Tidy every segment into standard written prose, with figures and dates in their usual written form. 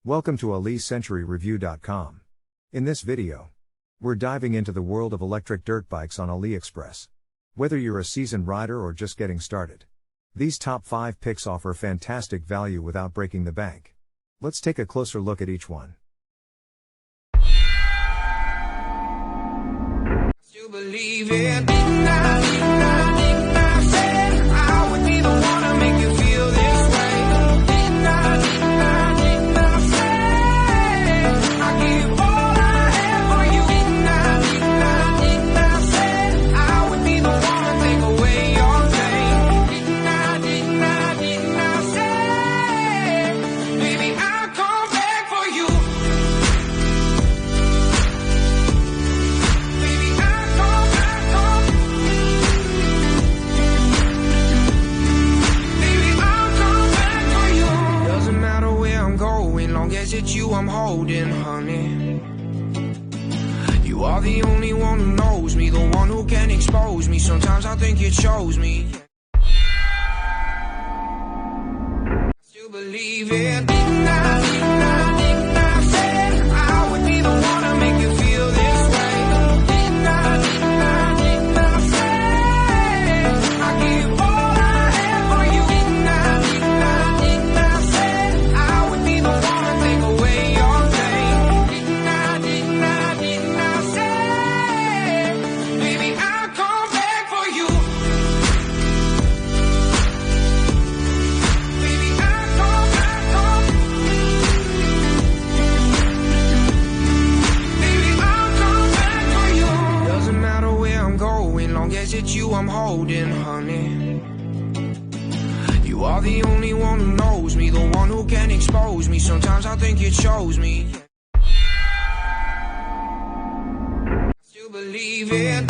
Welcome to AliCenturyreview.com. In this video, we're diving into the world of electric dirt bikes on AliExpress. Whether you're a seasoned rider or just getting started, these top 5 picks offer fantastic value without breaking the bank. Let's take a closer look at each one. Still believe it. I would be the one to make you feel this way. I give all I have for you. I would be the one to take away your pain. Baby, I'll come back for you. It's you I'm holding, honey. You are the only one who knows me, the one who can expose me. Sometimes I think it shows me. I still believe it. I would be the one to make you feel this way. I give all I have for you. I would be the one to take away your pain. Baby, I'll come back for you. Baby, I'll come back for you. Doesn't matter where I'm going, long as it's you I'm holding, honey. You are the only one who knows me, the one who can expose me. Sometimes I think it shows me. I still believe it.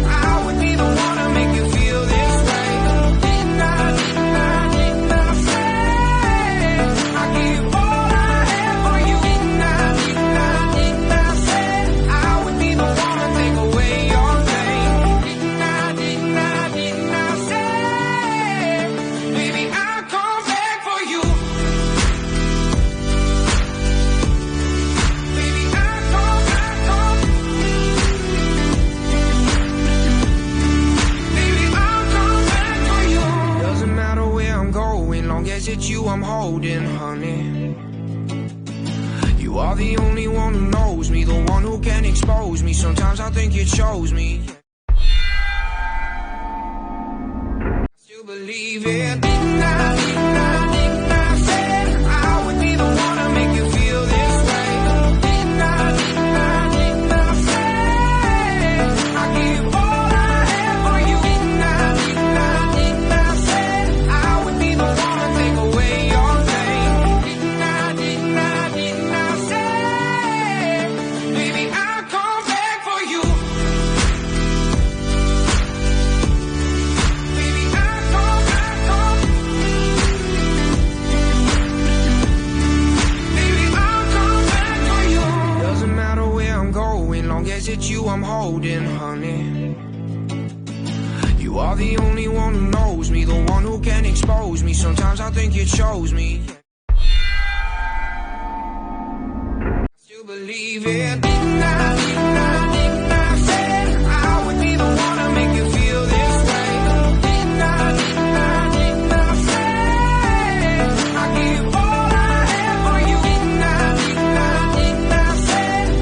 I would be the one to make you feel this way. I give all I have for you. I would be the one to take away your pain. Baby, I'll come back for you. Baby, I'll come back. Baby, I'll come back for you. Doesn't matter where I'm going, long as it's you I'm holding, honey. You are the only one who knows me, the one who can expose me. Sometimes I think it shows me. Still believe it. I would be the one to make you feel this way. I give all I have for you. I would be the one to take away your pain. Baby, I'll come back for you. Baby, I'll come back. Baby, I'll come back for you. Doesn't matter where I'm going, long as it's you I'm holding, honey. You are the only one who knows me, the one who can expose me. Sometimes I think it shows me. I still believe it. I would be the one to make you feel this way. I give all I have for you.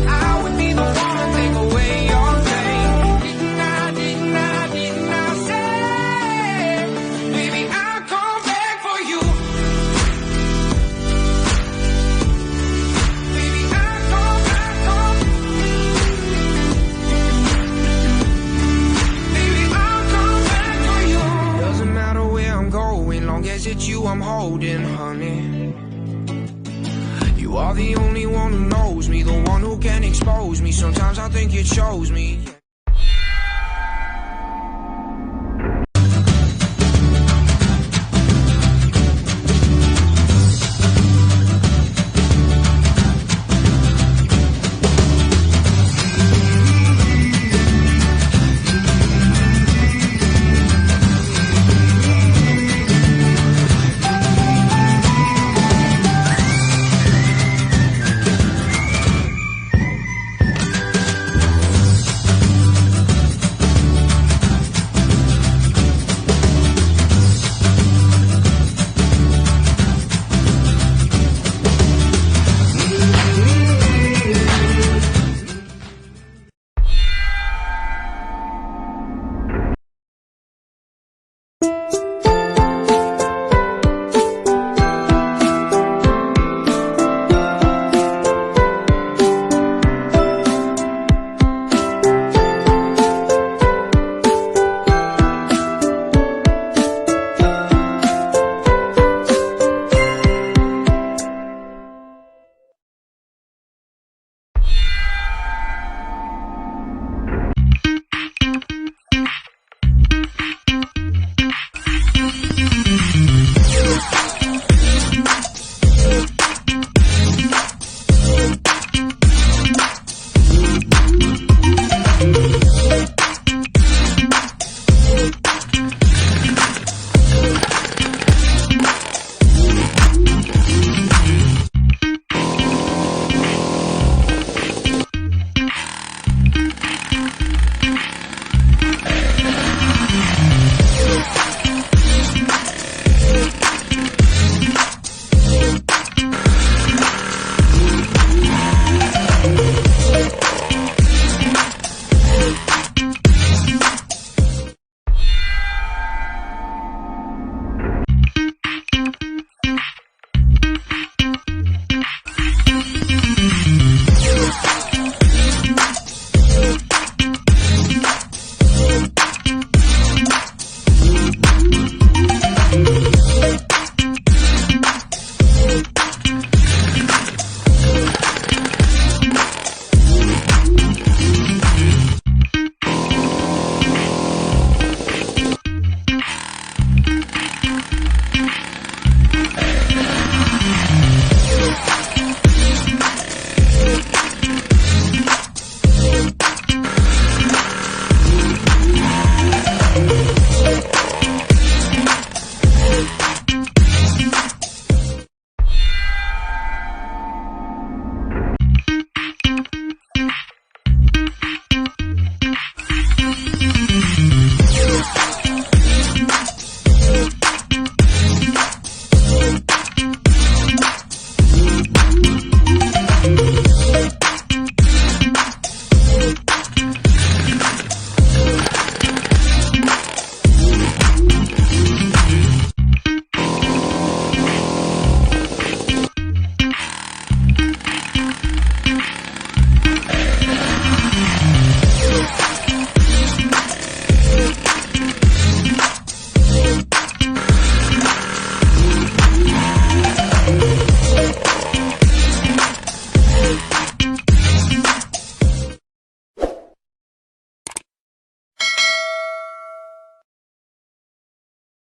I would be the one to take away your pain. Baby, I'll come back for you. Baby, I'll come back. Baby, I'll come back for you. Doesn't matter where I'm going, long as it's you I'm holding, honey. You are the only one who knows me, the one who can expose me. Sometimes I think it shows me.